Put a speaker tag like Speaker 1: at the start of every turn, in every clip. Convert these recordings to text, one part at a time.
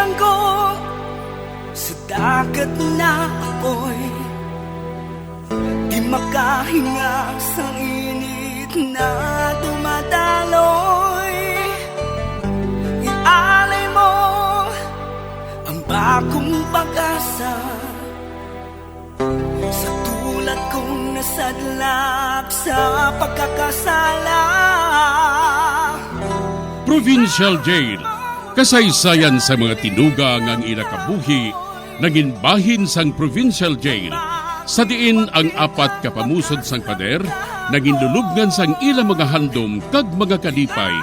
Speaker 1: Bilanggo sa dagat na apoy, di makahinga sa init na dumadaloy. Ialay mo ang bagong pag-asa sa tulad kong nasadlak sa pagkakasala.
Speaker 2: Provincial Jail, kasaysayan sa mga tinugang ang inakabuhi, naging bahin sang Provincial Jail. Sa diin ang apat kapamusod sang pader, naging lulubngan sang ilang mga handom kag mga kalipay,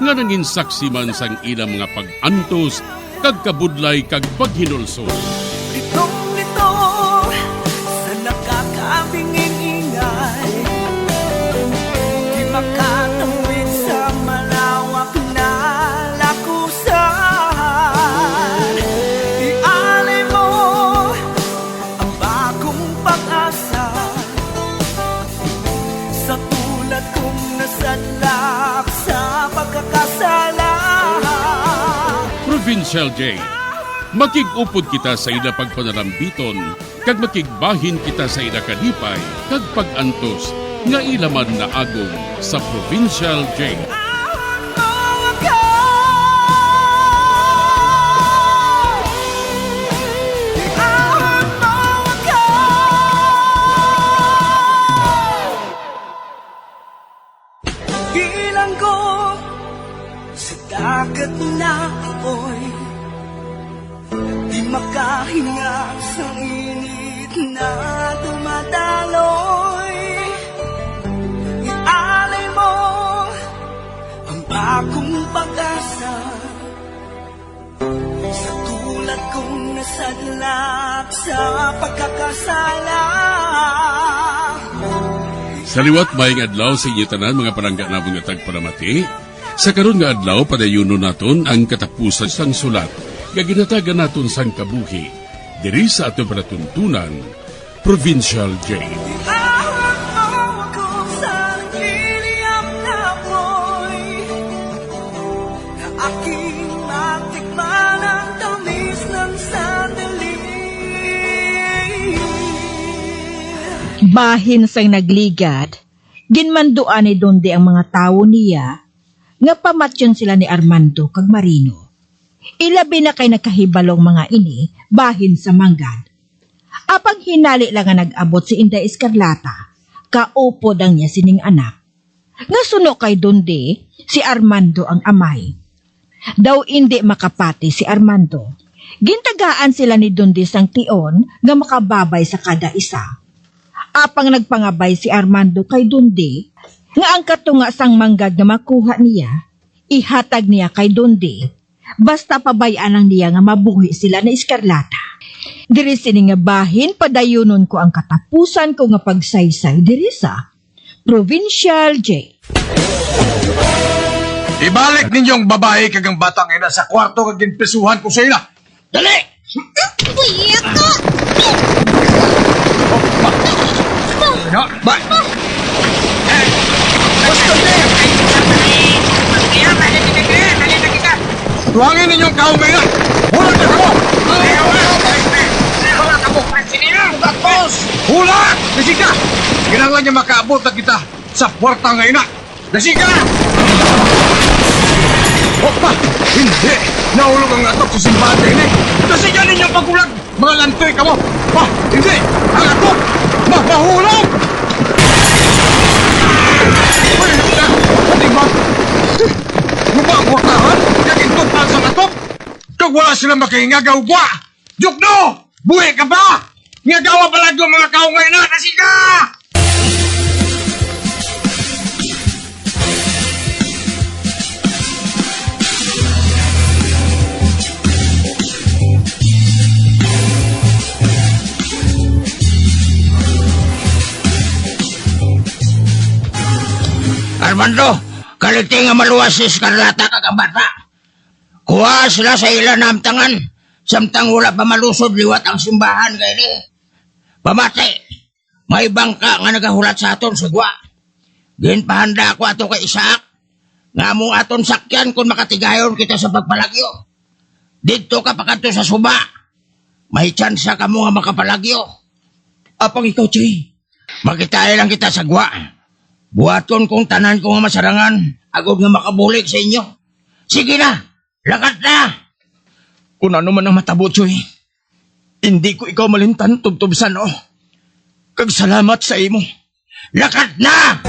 Speaker 2: nga naging saksi man sang ilang mga pag-antos, kag kabudlay kag paghinulsol.
Speaker 1: Litong-lito sa nakakabingin ingay, di makatawid sa malawak na lakusan. Ialay mo ang bagong pag-asa sa tulad kong nasadlak sa pagkakasala.
Speaker 2: Provincial Jail, makigupod kita sa ila pagpanarambiton, kag makigbahin kita sa ila kalipay, kag pag-antos, nga ilaman na agong sa Provincial Jail.
Speaker 1: Bilanggo sa dagat na apoy, di makahinga sa init na dumadaloy. Ialay mo ang bagong pag-asa sa tulad kong nasadlak sa pagkakasala.
Speaker 2: Sa liwat maing adlaw sa inyo tanan mga palangga na mga tagparamati, sa karon nga adlaw padayuno naton ang katapusan sang sulat, nga ginatagan naton sang kabuhi, diri sa ato panatuntunan, Provincial Jail.
Speaker 3: Bahin sang nagligad, ginmanduan ni Donde ang mga tawo niya, nga pamatyon sila ni Armando kag Marino. Ilabi na kay nakahibalong mga ini, bahin sa manggad. Apang hinali lang nga nag-abot si Inday Escarlata, kaupod ang niya sining anak. Nga suno kay Donde, si Armando ang amay. Daw hindi makapati si Armando. Gintagaan sila ni Donde sang tion nga makababay sa kada isa. Apang nagpangabay si Armando kay Donde, nga ang katunga sang manggad nga makuha niya, ihatag niya kay Donde, basta pabayaan lang niya nga mabuhi sila na Escarlata. Diri sini nga bahin, padayunon ko ang katapusan ko nga pagsaysay diri sa Provincial Jail.
Speaker 4: Ibalik ninyong babae kagang batang ina sa kwarto kag ginpesuhan ko sa ila. Dali!
Speaker 5: Kuya ko!
Speaker 4: No, ba? Tuwangin ninyong kaumay na! Hulang na kamo! Hula! Dasika! Kinanglan niya makaabot na kita sa puwerta ngayon na! Dasika! Opa! Hindi! Naulog ang atok sa simbahan na ini! Dasika ninyong pagulag! Mga lantoy ka mo! Pa! Hindi! Ang atok! Mahulog! Uy! Hindi ba? Guba ang portahan? Kaginto pa sa atok? Kag wala sila makahingagaw ba? Jukno! Buhi ka ba? Ngagawa pala doon mga kaungay na! Dasika!
Speaker 6: Armando, kaliting nga maluwas si Escarlata kag bata. Kuha sila sa ilan namtangan, samtang wala pa malusod liwat ang simbahan kay ni. Pamati, may bangka nga nagahulat sa aton sa gwa. Ginpahanda ko ato kay Isaac, nga mo aton sakyan kung makatigayon kita sa pagpalagyo. Dito ka pa kadto sa suba. May tsansa ka mo nga makapalagyo.
Speaker 4: Apang ikaw, Chay.
Speaker 6: Makitae lang kita sa gwa. Buhaton kong tanan ko nga masarangan. Agod nga makabulik sa inyo. Sige na, lakat na.
Speaker 4: Kung ano man ang matabo, Choy. Hindi ko ikaw malintan tubtubsan, oh. Kagsalamat sa imo.
Speaker 6: Lakat na!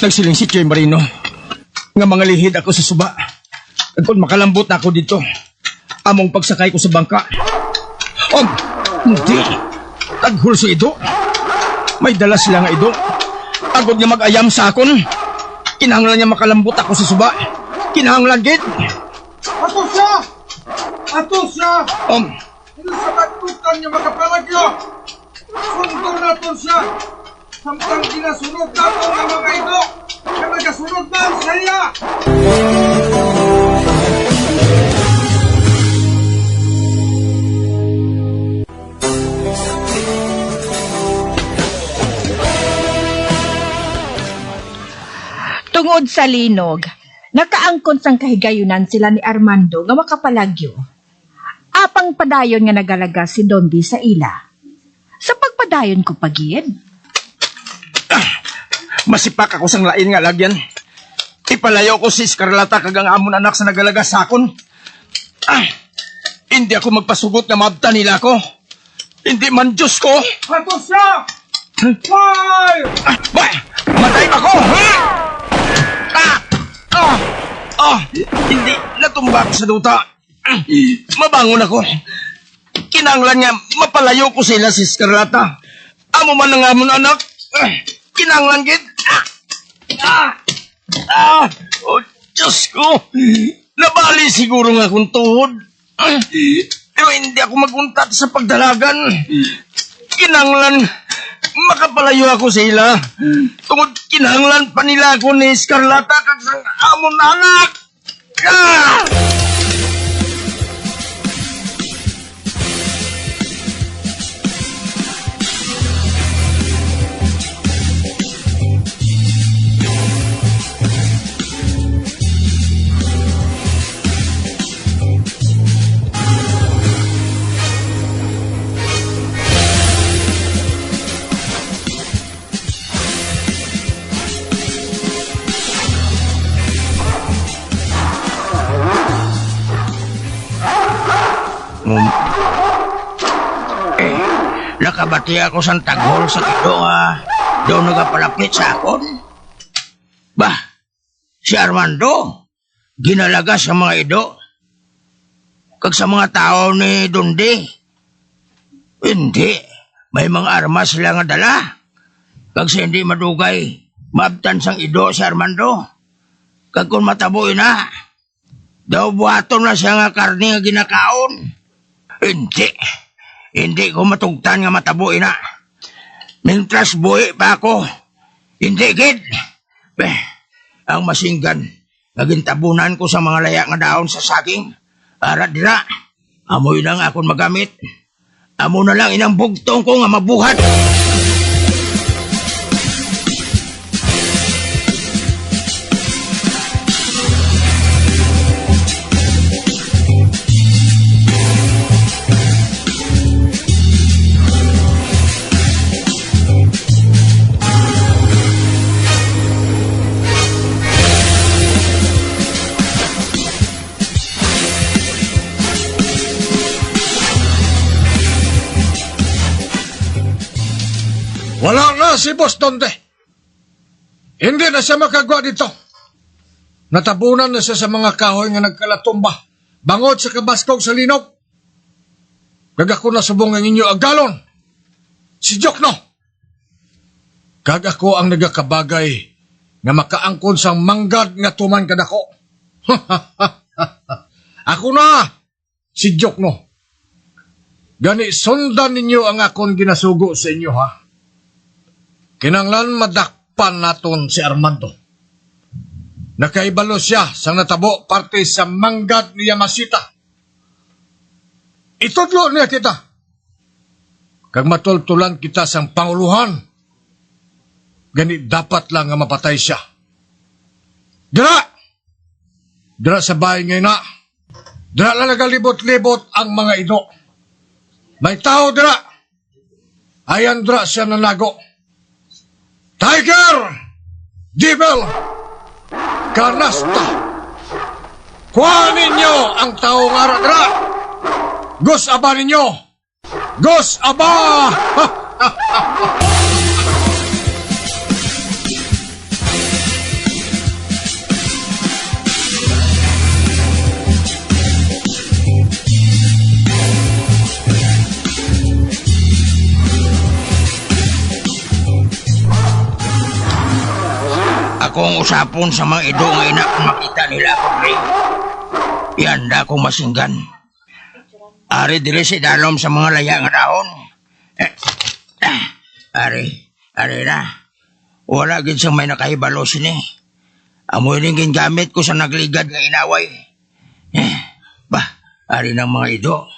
Speaker 4: Nagsiling si Choy Marino. Nga mga lihid ako sa suba. At kung makalambot na ako dito, among pagsakay ko sa bangka. Og, hindi. Taghul sa ido. May dala sila nga ido. Agod nga mag-ayam sa akon. Kinahanglan niya makalambot ako sa suba. Kinahanglan, gid.
Speaker 7: Ato siya! Ato siya! Ino sa katutan niya makapalagyo! Sundo nato siya! Samtang ginasunod nato nga mga ito! Kaya nagasunod na ang saya!
Speaker 3: Tungod sa linog, nakaangkon sang kahigayunan sila ni Armando nga makapalagyo. Apang padayon nga nagalaga si Dondi sa ila. Sa pagpadayon ko pagid,
Speaker 4: Masipak ako sang lain nga lagyan. Ipalayo ko si Scarlata kagang amon anak sa nagalaga sakon. Hindi ako magpasugot nga mabta nila ko. Hindi man Diyos ko.
Speaker 7: Ato siya! Why?
Speaker 4: Matay ako! Hindi natumba ako sa duta. Mabangon ako. Kinanglan nga mapalayo ko sila si Scarlata. Amo man ang amon anak. Kinanglan gid. Oh, Diyos ko. Nabali siguro nga akong tuhod. Pero hindi ako maguntat sa pagdalagan. Kinanglan, makapalayo ako sa ila. Tungod kinanglan pa nila ako ni Scarlata kag sang amon anak.
Speaker 6: Nakabati ako sa taghol sa ido nga daw nagapalapit sa akon. Bah, si Armando, ginalaga sa mga ido. Kag sa mga tao ni Dondi, hindi, may mga armas sila nga dala. Kag sa hindi madugay, mabtan sang ido si Armando. Kag kung mataboy na, daw buhaton na siya nga karni nga ginakaon. Hindi ko matugtan nga mataboy na. Mintras buhi pa ako. Hindi, gid. Ang masinggan, naging tabunan ko sa mga laya nga daon sa saging. Arad dira, amoy lang akong magamit. Amo na lang inang bugtong ko nga mabuhat.
Speaker 7: Wala na si Boss Donde. Hindi na siya makagwa dito. Natabunan na siya sa mga kahoy nga nagkalatumba. Bangod sa kabaskog sa linog. Gagako na subong ang inyo agalon. Si Jokno. Gagako ang nagakabagay nga makaangkon sang manggad nga tuman kadako. Ako na, si Jokno. Gani sundan ninyo ang akon ginasugo sa inyo, ha? Kinanglan madakpan naton si Armando. Nakaibalo siya sang natabo parte sa manggad ni Yamasita. Itudlo niya kita. Kag matultulan kita sang panguluhan. Gani dapat lang nga mapatay siya. Dira! Dira sa bahay ngayon na. Dira lang nagalibot-libot ang mga ido. May tao dira. Ayan dira siya nanago. Tiger! Devil! Kanasta! Kuha ninyo ang tao nga dira! Gus aba ninyo! Gus aba!
Speaker 6: Akong usapon sa mga ido nga ina kung makita nila ako, pre. Ianda akong masinggan. Ari diri si dalom sa mga laya nga dahon. Ari na. Wala gid siyang may nakahibalo sini. Amoy rin gingamit ko sa nagligad nga inaway. Ari ng mga ido.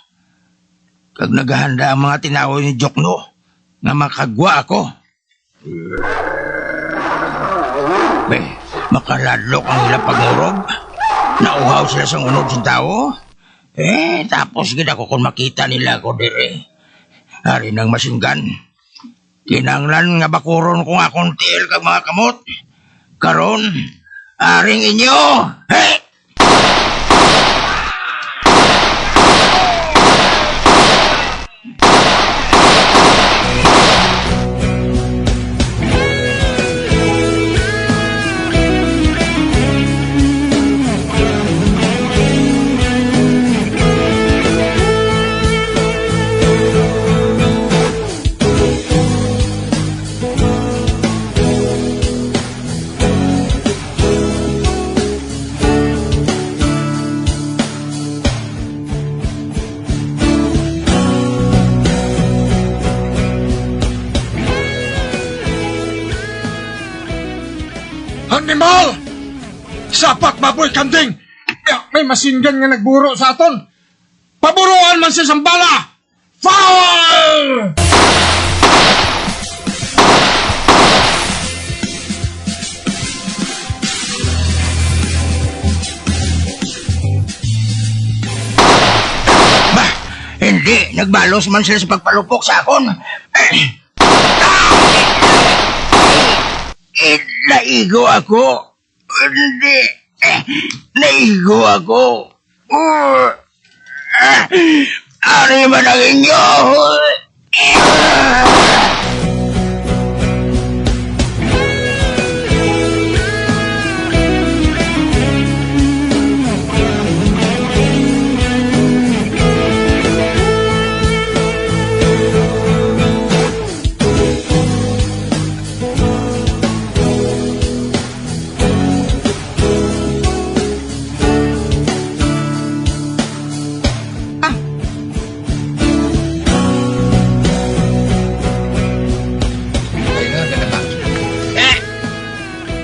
Speaker 6: Kag naghahanda ang mga tinaway ni Jokno nga makagwa ako. Makaladlok ang ilang pagmurog. Nauhaw sila sa unod sa tao. Tapos gid ako kung makita nila ako dire. Hari ng masinggan. Kinanglan nga bakuron ko nga akong tiil kag mga kamot. Karon, aring inyo. Hey!
Speaker 7: Animal! Sapat baboy kanding! May masinggan nga nagburo sa aton! Paburuan man siya sa bala! Foul!
Speaker 6: Hindi, nagbalos man sila sa pagpalupok sa akon. Naigo ako. Hindi. Naigo ako. Ano man ang inyo?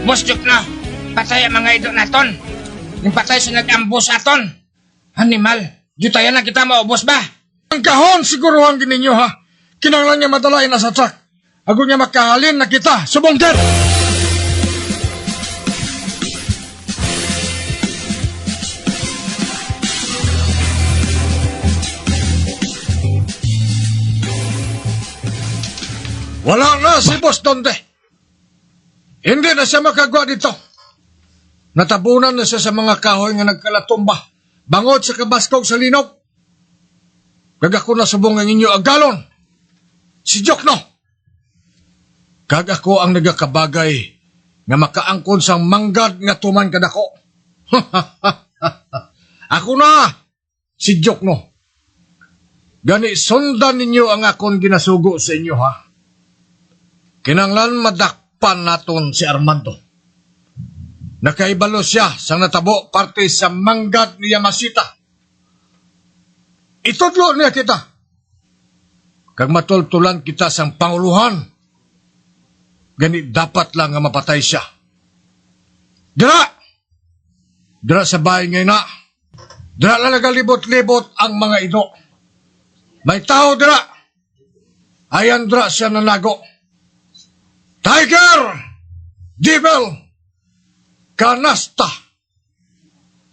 Speaker 8: Boss Jokno, patay ang mga idol naton. Yung patay sa nag-ambos aton. Animal, tayo na kita maubos ba?
Speaker 7: Ang kahon siguruhan gininyo, ha? Kinanglan niya madalain na sa truck. Ago niya makahalin na kita, subong der! Wala na si Boss Donde. Hindi na siya makagwa dito. Natabunan na siya sa mga kahoy nga nagkalatumba. Bangod sa kabaskog sa linog. Kag ako na subong ang inyo agalon. Si Jokno. Kag ako ang nagakabagay nga makaangkon sang manggad nga tuman kadako. Ako na, si Jokno. Gani sundan ninyo ang akon ginasugo sa inyo, ha? Kinanglan madakpan naton si Armando. Nakaibalo siya sa natabo parte sa manggad ni Yamasita. Itudlo niya kita. Kag matultulan kita sang panguluhan. Gani dapat lang nga mapatay siya. Dira! Dira sa bahay ngayon na. Dira lang nagalibot-libot ang mga ido. May tao dira. Ayan dira siya nanago. Tiger! Devil! Kanasta!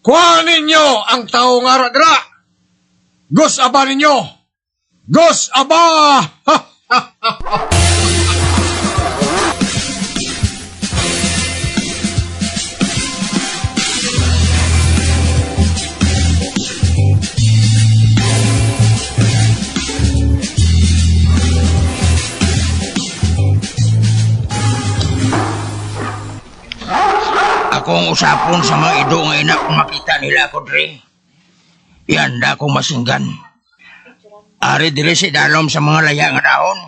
Speaker 7: Kuha ninyo ang tao nga dira! Gus aba ninyo! Gus aba!
Speaker 6: Akong usapon sa mga ido nga ina kung makita nila ako, Dre. Ihanda akong masinggan. Ari dire si dalom sa mga laya nga daon.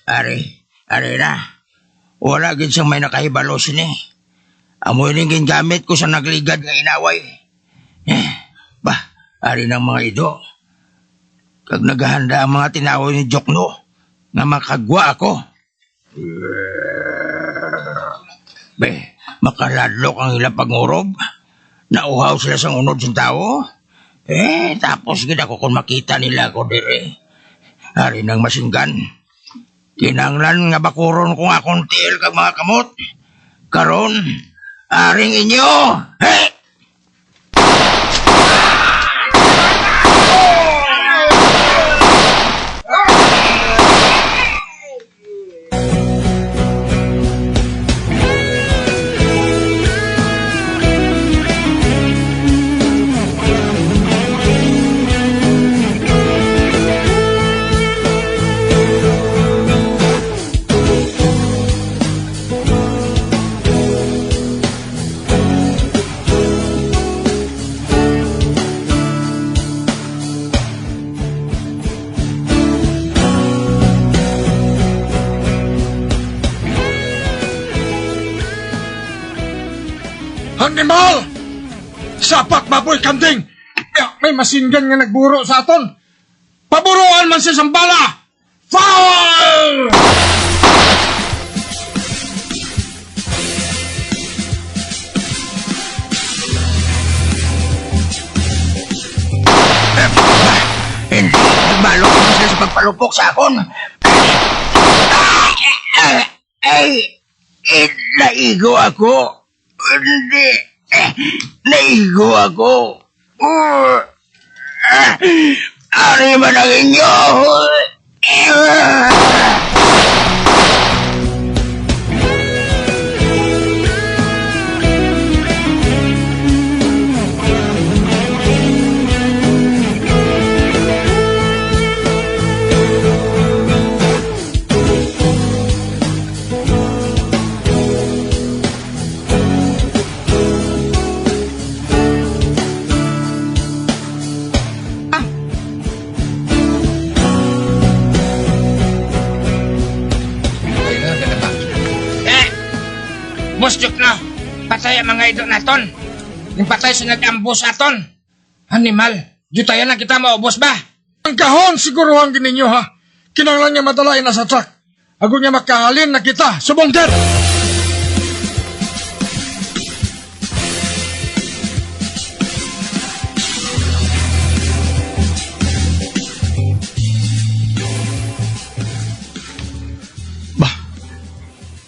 Speaker 6: Ari na. Wala gid siyang may nakahibalo sini. Amoy ning gingamit ko sa nagligad nga inaway. Ari ng mga ido. Kag naghahanda ang mga tinawoy ni Jokno nga makagwa ako. Makaladlok ang ilang pangurob. Nauhaw sila sa unod ng tao. Tapos gid ako kung makita nila ako dire. Hari ng masinggan. Kinanglan nga bakuron kung akong tiil kag mga kamot. Karon, aring inyo. Hey!
Speaker 7: Animal! Sapak mapoy kanding! May masinggan nga nagburo sa aton. Paburuan man siya sa bala! Foul!
Speaker 6: Hindi, nagbalok naman sila sa pagpalupok sa akon. Naigo ako. Hindi. Naigo ako. Ano man ang inyo?
Speaker 8: Boss Jokno, patay ang mga ido naton. Yung patay sa nag-ambos aton. Animal, yutayan na kita maubos ba?
Speaker 7: Ang kahon siguruhan gininyo ha. Kinanglan niya madalay na sa truck. Ago niya makahalin na kita. Subong dead!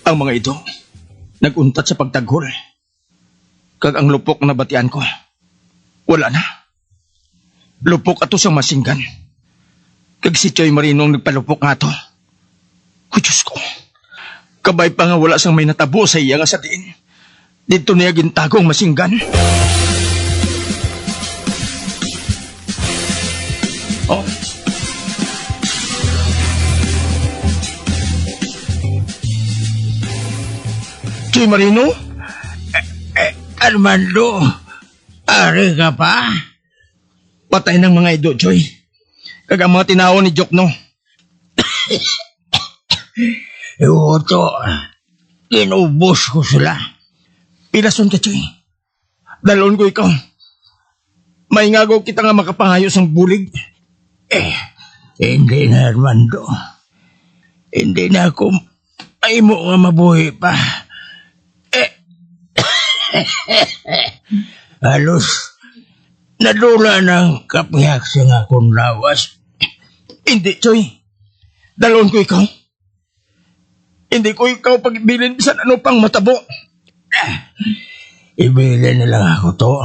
Speaker 6: Ang mga ito, naguntat sa pagtaghol. Kag ang lupok na batian ko, wala na. Lupok ato sa masinggan. Kag si Choy Marino ang nagpalupok nga to. Diyos ko, kabay pa nga wala sang may natabo sa iya nga sa diin. Dito niya gintago ang masinggan. Oh. Choy Marino? Armando, ari ka pa? Patay ng mga ido, Choy. Kag ang mga tinawa ni Jokno. Iwoto, kinubos ko sila. Pilason ka, Choy. Dalon ko ikaw. May ngagaw kita nga makapangayo sang bulig. Hindi na, Armando. Hindi na ako ay mo nga mabuhi pa. Halos nadula ng kapiyak sa akong lawas. Hindi, Choy. Dalon ko ikaw. Hindi ko ikaw pag-ibilin bisan ano pang matabo. Ibilin na lang ako to.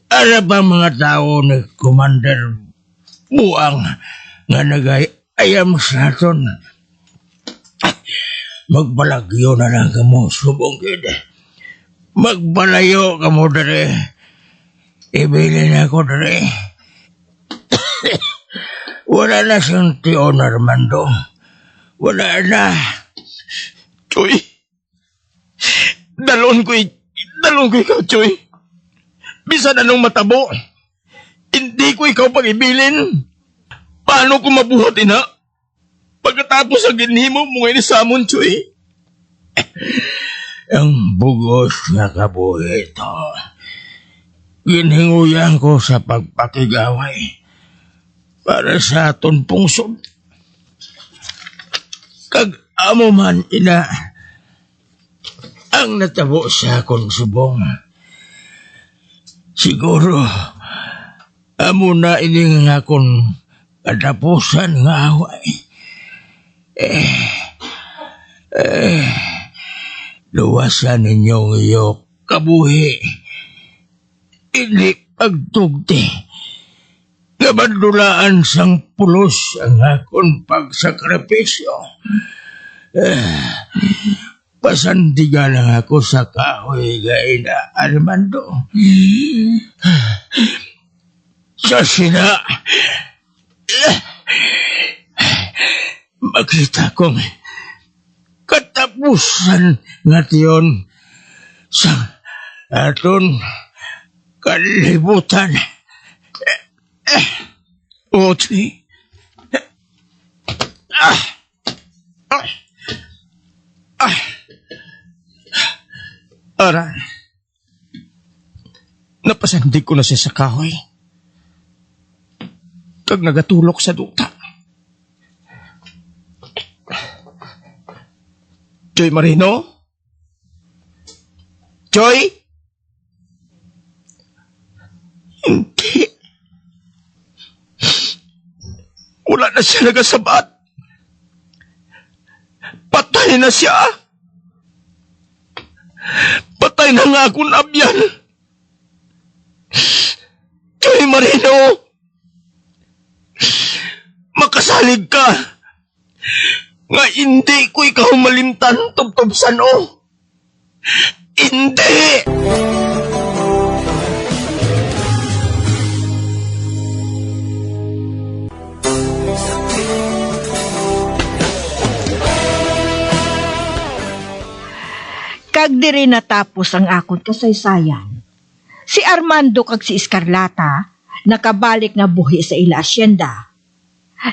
Speaker 6: Ano ba mga tao ni Commander Buang nga nag-ayam sa aton? Magbalagyo na lang ka mo, subong-kid. Magbalayo ka mo, dere. Ibilin ako, dere. Wala na siyang tiyon, Armando. Wala na. Choy. Dalon ko ikaw, Choy. Bisan anong matabo. Hindi ko ikaw pag-ibilin. Paano ko mabuhat, ina? Pagkatapos ang ginhimo mo ngayon sa amon, Choy. Ang bugos nga kabuhi ito. Ginhinguyan ko sa pagpakigaway para sa aton pungsod. Kag amo man, ina, ang natabo sa akong subong. Siguro, amo na ining akong katapusan nga away. Luwasan ninyong iyo kabuhi. Hindi pagtugti. Nabandulaan sang pulos ang akong pagsakripisyo. Pasandigan lang ako sa kahoy gaina, Armando. Sa sina, makita kong katapusan nga tiyon sa aton kalibutan. Ochi. Aray. Napasandig ko na siya sa kahoy. Kag nagatulok sa duta. Choy Marino? Choy? Hindi. Wala na siya nagasabat. Patay na siya. Patay na nga akong abyan. Choy Marino, makasalig ka. Nga hindi ko ikaw malimtan tubtob sano. Hindi!
Speaker 3: Kag diri natapos ang akon kasaysayan. Si Armando kag si Escarlata nakabalik nga buhi sa ila asyenda.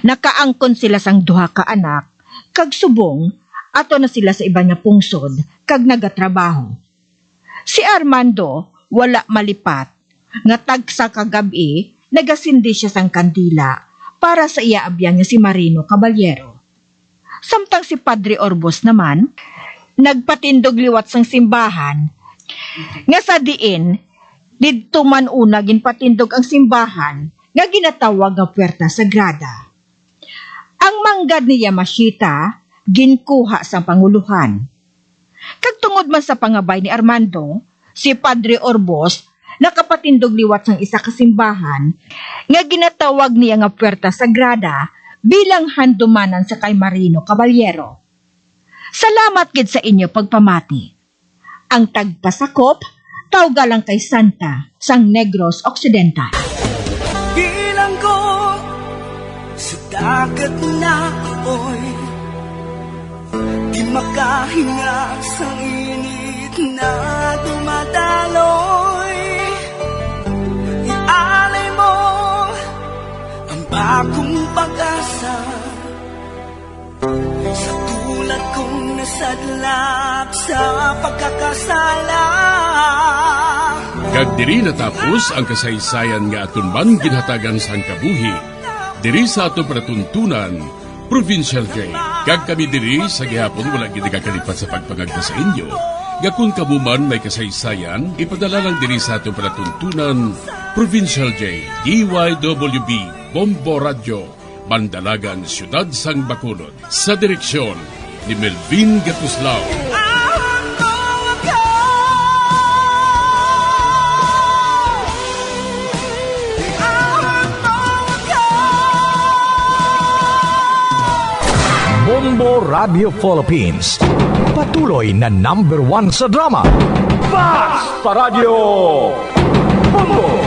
Speaker 3: Nakaangkon sila sang duha ka anak kag subong ato na sila sa iba nga pungsod kag nagatrabaho. Si Armando wala malipat nga tagsa kagabi nagasindi siya sang kandila para sa iya abyan nga si Marino Caballero. Samtang si Padre Orbos naman nagpatindog liwat sang simbahan nga sa diin didto man una ginpatindog ang simbahan nga ginatawag nga Puerta Sagrada. Ang manggad ni Yamashita ginkuha sa panguluhan. Kag tungod man sa pangabay ni Armando, si Padre Orbos nakapatindog liwat sang isa ka simbahan nga ginatawag niya nga Puerta Sagrada bilang handumanan sa kay Marino Caballero. Salamat gid sa inyo pagpamati. Ang tagpasakop, tawgalang kay Santa sang Negros Occidental.
Speaker 1: Bilang ko sa dagat na apoy, di makahinga sa init na dumadaloy. Ialay mo ang bagong pag-asa sa tulad kong nasa sadlak sa pagkakasala.
Speaker 2: Kag diri natapos ang kasaysayan nga aton man ginhatagan sang kabuhi. Diri sa aton panatuntunan, Provincial J. Kag kami diri sa gihapon wala gid kakalipat sa pagpangagda sa inyo. Nga kung kabuman may kasaysayan, ipadala lang diri sa aton panatuntunan, Provincial J. DYWB Bombo Radio, Bandalagan, Siyudad sang Bacolod. Sa direksyon ni Melvin Gatuslao.
Speaker 9: Bombo Radio Philippines. Patuloy na #1 sa drama. Basta Radio Bombo!